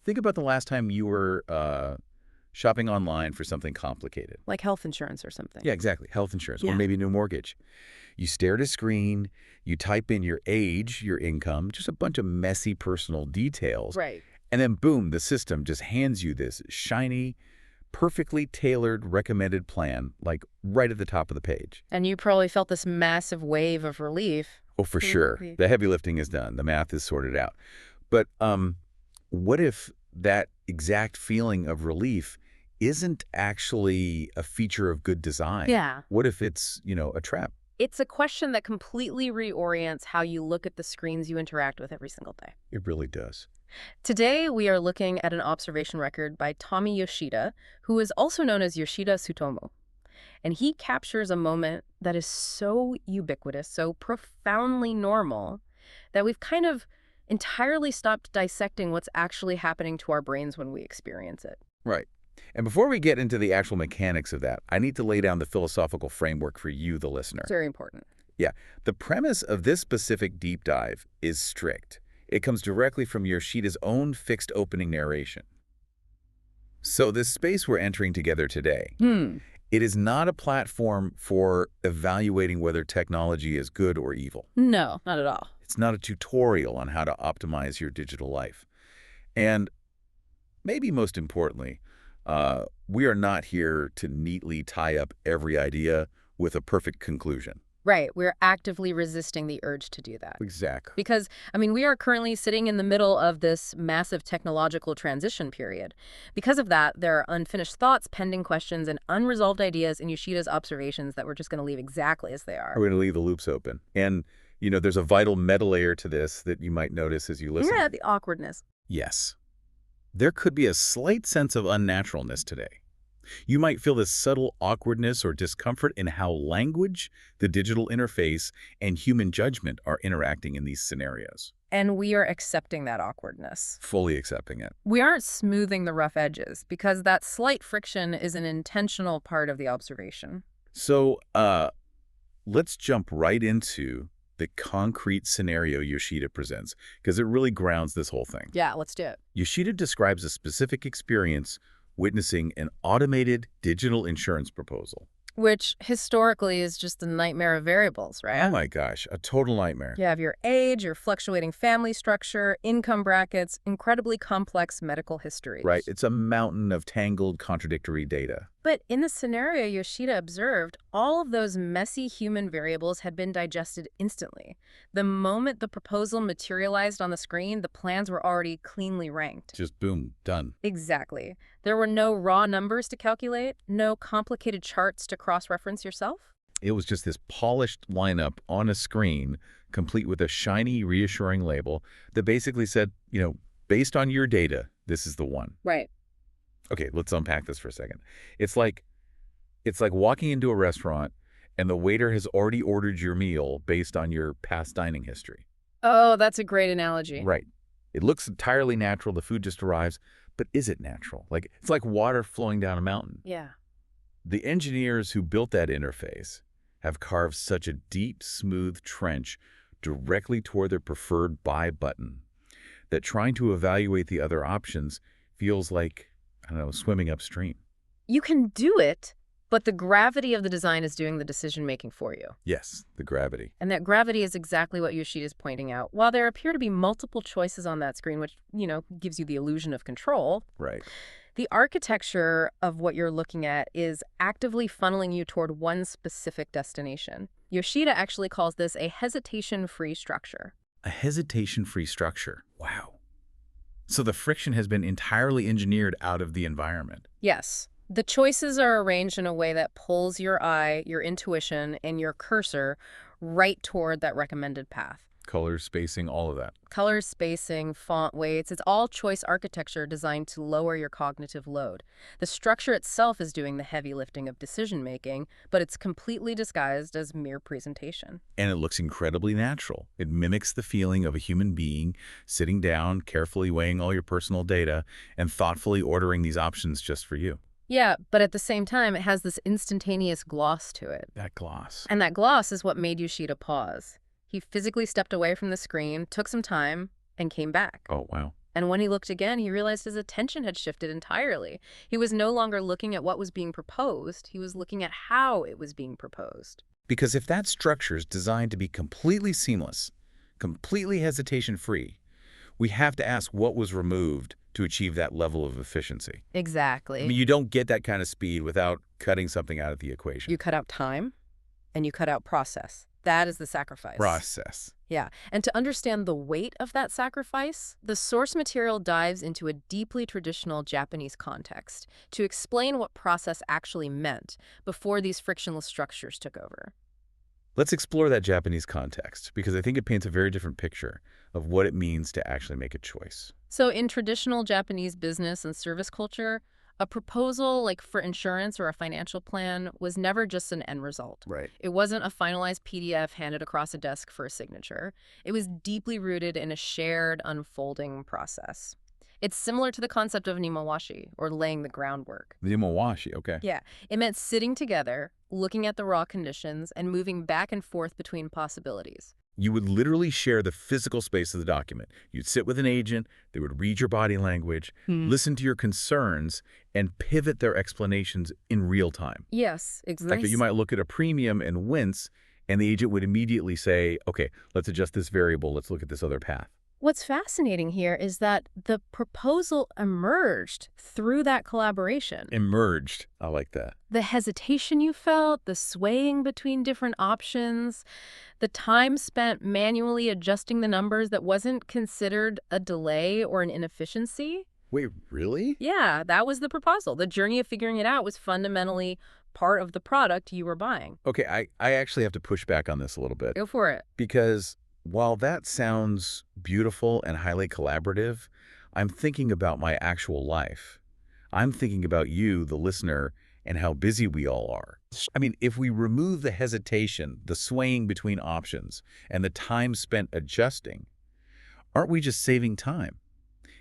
Think about the last time you were shopping online for something complicated. Like health insurance or something. Yeah, exactly. Health insurance, or Yeah. maybe a new mortgage. You stare at a screen, you type in your age, your income, just a bunch of messy personal details. Right. And then, boom, the system just hands you this shiny, perfectly tailored recommended plan, like right at the top of the page. And you probably felt this massive wave of relief. Oh, for sure. The heavy lifting is done. The math is sorted out. But what if that exact feeling of relief isn't actually a feature of good design? Yeah. What if it's, a trap? It's a question that completely reorients how you look at the screens you interact with every single day. It really does. Today, we are looking at an observation record by Tommy Yoshida, who is also known as Yoshida Tsutomu. And he captures a moment that is so ubiquitous, so profoundly normal, that we've kind of entirely stopped dissecting what's actually happening to our brains when we experience it. Right. And before we get into the actual mechanics of that, I need to lay down the philosophical framework for you, the listener. It's very important. Yeah. The premise of this specific deep dive is strict. It comes directly from Yoshida's own fixed opening narration. So this space we're entering together today, it is not a platform for evaluating whether technology is good or evil. No, not at all. It's not a tutorial on how to optimize your digital life. And maybe most importantly, we are not here to neatly tie up every idea with a perfect conclusion. Right. We're actively resisting the urge to do that. Exactly. Because, we are currently sitting in the middle of this massive technological transition period. Because of that, there are unfinished thoughts, pending questions, and unresolved ideas in Yoshida's observations that we're just going to leave exactly as they are. We're going to leave the loops open. And, there's a vital meta layer to this that you might notice as you listen. Yeah, the awkwardness. Yes. There could be a slight sense of unnaturalness today. You might feel this subtle awkwardness or discomfort in how language, the digital interface, and human judgment are interacting in these scenarios. And we are accepting that awkwardness. Fully accepting it. We aren't smoothing the rough edges because that slight friction is an intentional part of the observation. So let's jump right into the concrete scenario Yoshida presents, because it really grounds this whole thing. Yeah, let's do it. Yoshida describes a specific experience witnessing an automated digital insurance proposal. Which historically is just a nightmare of variables, right? Oh my gosh, a total nightmare. You have your age, your fluctuating family structure, income brackets, incredibly complex medical histories. Right, it's a mountain of tangled, contradictory data. But in the scenario Yoshida observed, all of those messy human variables had been digested instantly. The moment the proposal materialized on the screen, the plans were already cleanly ranked. Just boom, done. Exactly. There were no raw numbers to calculate, no complicated charts to cross-reference yourself. It was just this polished lineup on a screen, complete with a shiny, reassuring label that basically said, based on your data, this is the one. Right. Okay, let's unpack this for a second. It's like walking into a restaurant and the waiter has already ordered your meal based on your past dining history. Oh, that's a great analogy. Right. It looks entirely natural. The food just arrives. But is it natural? It's like water flowing down a mountain. Yeah. The engineers who built that interface have carved such a deep, smooth trench directly toward their preferred buy button that trying to evaluate the other options feels like, swimming upstream. You can do it, but the gravity of the design is doing the decision-making for you. Yes, the gravity. And that gravity is exactly what Yoshida is pointing out. While there appear to be multiple choices on that screen, which, gives you the illusion of control, Right. the architecture of what you're looking at is actively funneling you toward one specific destination. Yoshida actually calls this a hesitation-free structure. A hesitation-free structure. Wow. So the friction has been entirely engineered out of the environment. Yes. The choices are arranged in a way that pulls your eye, your intuition, and your cursor right toward that recommended path. Color, spacing, all of that. Color, spacing, font weights, it's all choice architecture designed to lower your cognitive load. The structure itself is doing the heavy lifting of decision-making, but it's completely disguised as mere presentation. And it looks incredibly natural. It mimics the feeling of a human being sitting down, carefully weighing all your personal data, and thoughtfully ordering these options just for you. Yeah, but at the same time, it has this instantaneous gloss to it. That gloss. And that gloss is what made Yoshida pause. He physically stepped away from the screen, took some time, and came back. Oh, wow. And when he looked again, he realized his attention had shifted entirely. He was no longer looking at what was being proposed. He was looking at how it was being proposed. Because if that structure is designed to be completely seamless, completely hesitation-free, we have to ask what was removed to achieve that level of efficiency. Exactly. I mean, you don't get that kind of speed without cutting something out of the equation. You cut out time, and you cut out process. That is the sacrifice. Process. Yeah. And to understand the weight of that sacrifice, the source material dives into a deeply traditional Japanese context to explain what process actually meant before these frictionless structures took over. Let's explore that Japanese context, because I think it paints a very different picture of what it means to actually make a choice. So in traditional Japanese business and service culture, a proposal like for insurance or a financial plan was never just an end result. Right. It wasn't a finalized PDF handed across a desk for a signature. It was deeply rooted in a shared, unfolding process. It's similar to the concept of nimawashi, or laying the groundwork. The Imawashi, okay. Yeah, it meant sitting together, looking at the raw conditions, and moving back and forth between possibilities. You would literally share the physical space of the document. You'd sit with an agent, they would read your body language, listen to your concerns, and pivot their explanations in real time. Yes, In exactly. fact, you might look at a premium and wince, and the agent would immediately say, okay, let's adjust this variable, let's look at this other path. What's fascinating here is that the proposal emerged through that collaboration. Emerged. I like that. The hesitation you felt, the swaying between different options, the time spent manually adjusting the numbers that wasn't considered a delay or an inefficiency. Wait, really? Yeah, that was the proposal. The journey of figuring it out was fundamentally part of the product you were buying. Okay, I actually have to push back on this a little bit, Go for it. because while that sounds beautiful and highly collaborative, I'm thinking about my actual life. I'm thinking about you, the listener, and how busy we all are. I mean, if we remove the hesitation, the swaying between options, and the time spent adjusting, aren't we just saving time?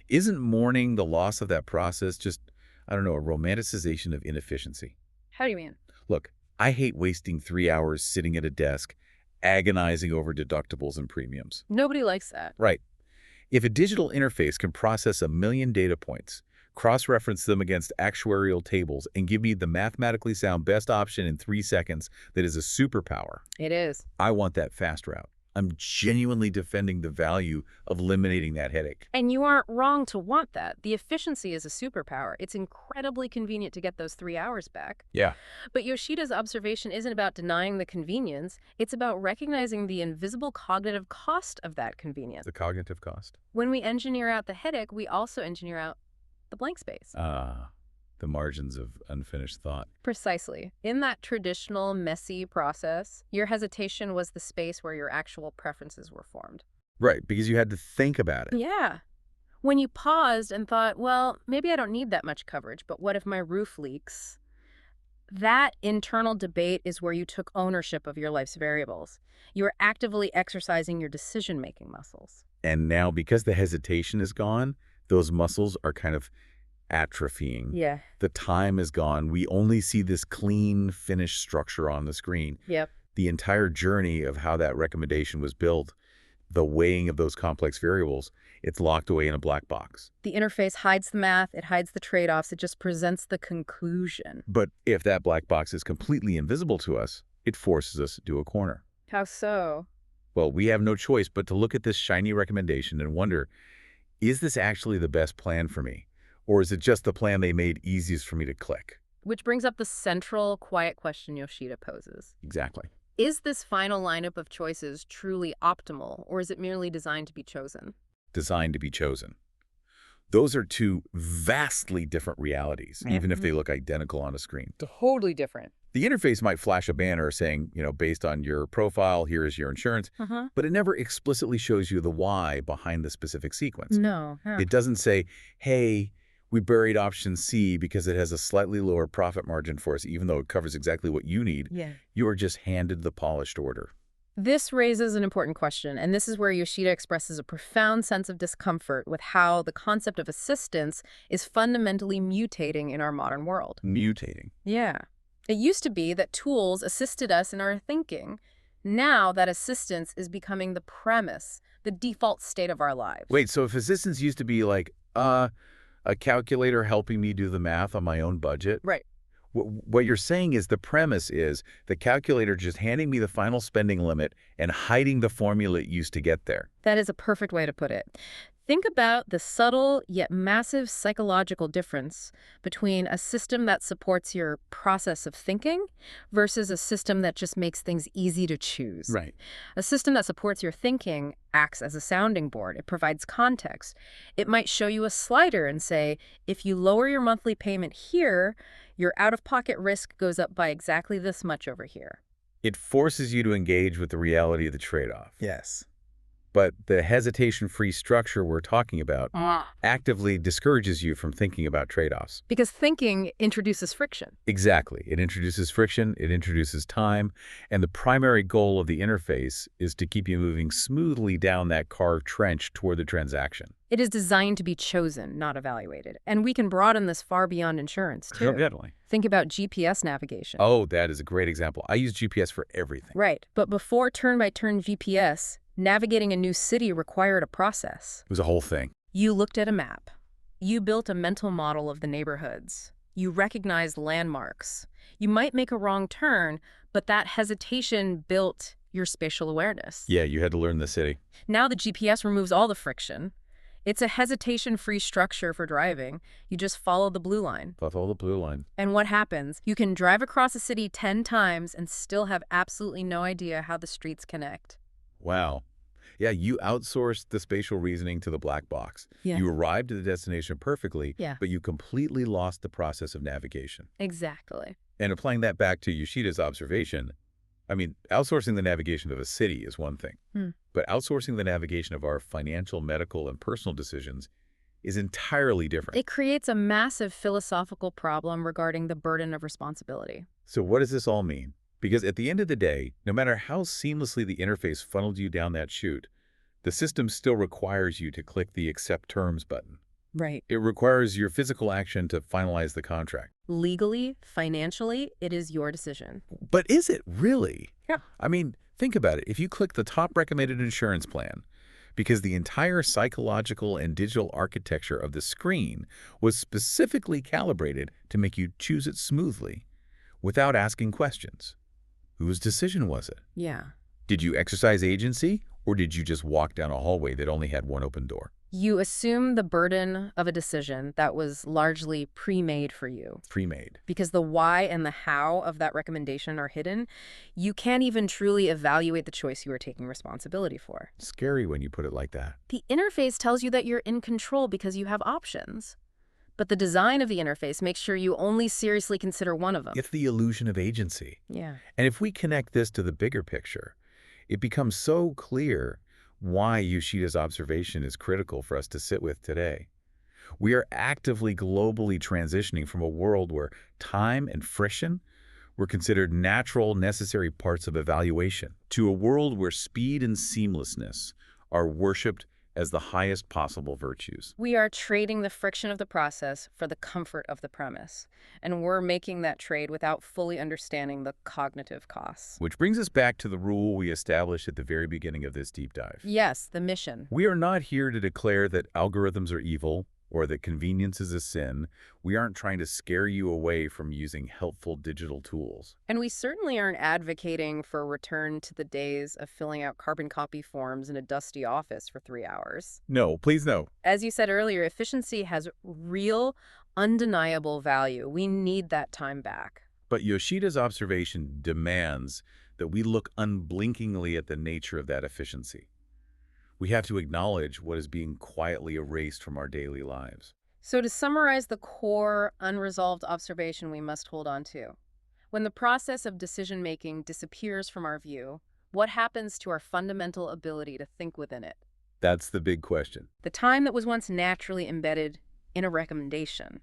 Isn't mourning the loss of that process just, I don't know, a romanticization of inefficiency? How do you mean? Look, I hate wasting 3 hours sitting at a desk, agonizing over deductibles and premiums. Nobody likes that. Right. If a digital interface can process 1 million data points, cross-reference them against actuarial tables, and give me the mathematically sound best option in 3 seconds, that is a superpower. It is. I want that fast route. I'm genuinely defending the value of eliminating that headache. And you aren't wrong to want that. The efficiency is a superpower. It's incredibly convenient to get those 3 hours back. Yeah. But Yoshida's observation isn't about denying the convenience. It's about recognizing the invisible cognitive cost of that convenience. The cognitive cost. When we engineer out the headache, we also engineer out the blank space. The margins of unfinished thought. Precisely. In that traditional, messy process, your hesitation was the space where your actual preferences were formed. Right, because you had to think about it. Yeah. When you paused and thought, well, maybe I don't need that much coverage, but what if my roof leaks? That internal debate is where you took ownership of your life's variables. You were actively exercising your decision-making muscles. And now, because the hesitation is gone, those muscles are kind of atrophying. Yeah. The time is gone. We only see this clean, finished structure on the screen. Yep. The entire journey of how that recommendation was built, the weighing of those complex variables, it's locked away in a black box. The interface hides the math, it hides the trade-offs, it just presents the conclusion. But if that black box is completely invisible to us, it forces us to a corner. How so? Well, we have no choice but to look at this shiny recommendation and wonder, is this actually the best plan for me? Or is it just the plan they made easiest for me to click? Which brings up the central, quiet question Yoshida poses. Exactly. Is this final lineup of choices truly optimal, or is it merely designed to be chosen? Designed to be chosen. Those are two vastly different realities, even if they look identical on a screen. Totally different. The interface might flash a banner saying, based on your profile, here is your insurance, but it never explicitly shows you the why behind the specific sequence. No. It doesn't say, hey, we buried option C because it has a slightly lower profit margin for us, even though it covers exactly what you need. Yeah. You are just handed the polished order. This raises an important question, and this is where Yoshida expresses a profound sense of discomfort with how the concept of assistance is fundamentally mutating in our modern world. Mutating. Yeah. It used to be that tools assisted us in our thinking. Now that assistance is becoming the premise, the default state of our lives. Wait, so if assistance used to be like, a calculator helping me do the math on my own budget? Right. What you're saying is the premise is the calculator just handing me the final spending limit and hiding the formula it used to get there. That is a perfect way to put it. Think about the subtle yet massive psychological difference between a system that supports your process of thinking versus a system that just makes things easy to choose. Right. A system that supports your thinking acts as a sounding board. It provides context. It might show you a slider and say, if you lower your monthly payment here, your out-of-pocket risk goes up by exactly this much over here. It forces you to engage with the reality of the trade-off. Yes. But the hesitation-free structure we're talking about actively discourages you from thinking about trade-offs. Because thinking introduces friction. Exactly. It introduces friction, it introduces time, and the primary goal of the interface is to keep you moving smoothly down that carved trench toward the transaction. It is designed to be chosen, not evaluated. And we can broaden this far beyond insurance, too. Definitely. Think about GPS navigation. Oh, that is a great example. I use GPS for everything. Right. But before turn-by-turn GPS, navigating a new city required a process. It was a whole thing. You looked at a map. You built a mental model of the neighborhoods. You recognized landmarks. You might make a wrong turn, but that hesitation built your spatial awareness. Yeah, you had to learn the city. Now the GPS removes all the friction. It's a hesitation-free structure for driving. You just follow the blue line. Follow the blue line. And what happens? You can drive across a city 10 times and still have absolutely no idea how the streets connect. Wow. Yeah, you outsourced the spatial reasoning to the black box. Yeah. You arrived at the destination perfectly, Yeah. but you completely lost the process of navigation. Exactly. And applying that back to Yoshida's observation, I mean, outsourcing the navigation of a city is one thing, but outsourcing the navigation of our financial, medical, and personal decisions is entirely different. It creates a massive philosophical problem regarding the burden of responsibility. So what does this all mean? Because at the end of the day, no matter how seamlessly the interface funneled you down that chute, the system still requires you to click the Accept Terms button. Right. It requires your physical action to finalize the contract. Legally, financially, it is your decision. But is it really? Yeah. I mean, think about it. If you click the top recommended insurance plan, because the entire psychological and digital architecture of the screen was specifically calibrated to make you choose it smoothly without asking questions. Whose decision was it? Yeah. Did you exercise agency, or did you just walk down a hallway that only had one open door? You assume the burden of a decision that was largely pre-made for you. Pre-made. Because the why and the how of that recommendation are hidden, you can't even truly evaluate the choice you are taking responsibility for. Scary when you put it like that. The interface tells you that you're in control because you have options. But the design of the interface makes sure you only seriously consider one of them. It's the illusion of agency. Yeah. And if we connect this to the bigger picture, it becomes so clear why Yoshida's observation is critical for us to sit with today. We are actively globally transitioning from a world where time and friction were considered natural, necessary parts of evaluation to a world where speed and seamlessness are worshipped as the highest possible virtues. We are trading the friction of the process for the comfort of the premise. And we're making that trade without fully understanding the cognitive costs. Which brings us back to the rule we established at the very beginning of this deep dive. Yes, the mission. We are not here to declare that algorithms are evil or that convenience is a sin. We aren't trying to scare you away from using helpful digital tools. And we certainly aren't advocating for a return to the days of filling out carbon copy forms in a dusty office for 3 hours. No, please no. As you said earlier, efficiency has real, undeniable value. We need that time back. But Yoshida's observation demands that we look unblinkingly at the nature of that efficiency. We have to acknowledge what is being quietly erased from our daily lives. So to summarize the core, unresolved observation we must hold on to, when the process of decision-making disappears from our view, what happens to our fundamental ability to think within it? That's the big question. The time that was once naturally embedded in a recommendation,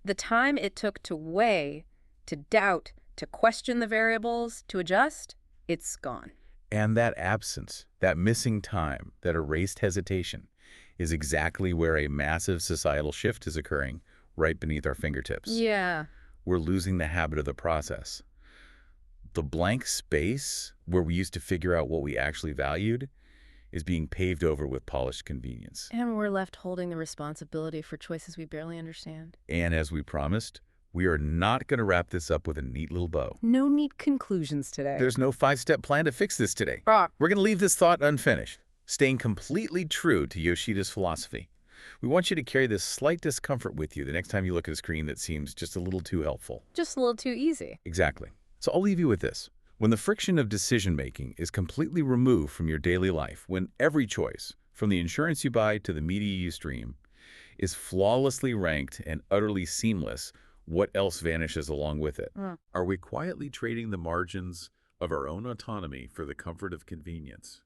the time it took to weigh, to doubt, to question the variables, to adjust, it's gone. And that absence, that missing time, that erased hesitation, is exactly where a massive societal shift is occurring right beneath our fingertips. Yeah. We're losing the habit of the process. The blank space where we used to figure out what we actually valued is being paved over with polished convenience. And we're left holding the responsibility for choices we barely understand. And as we promised, we are not going to wrap this up with a neat little bow. No neat conclusions today. There's no 5-step plan to fix this today. Brock. We're going to leave this thought unfinished, staying completely true to Yoshida's philosophy. We want you to carry this slight discomfort with you the next time you look at a screen that seems just a little too helpful. Just a little too easy. Exactly. So I'll leave you with this. When the friction of decision-making is completely removed from your daily life, when every choice, from the insurance you buy to the media you stream, is flawlessly ranked and utterly seamless, what else vanishes along with it? Are we quietly trading the margins of our own autonomy for the comfort of convenience?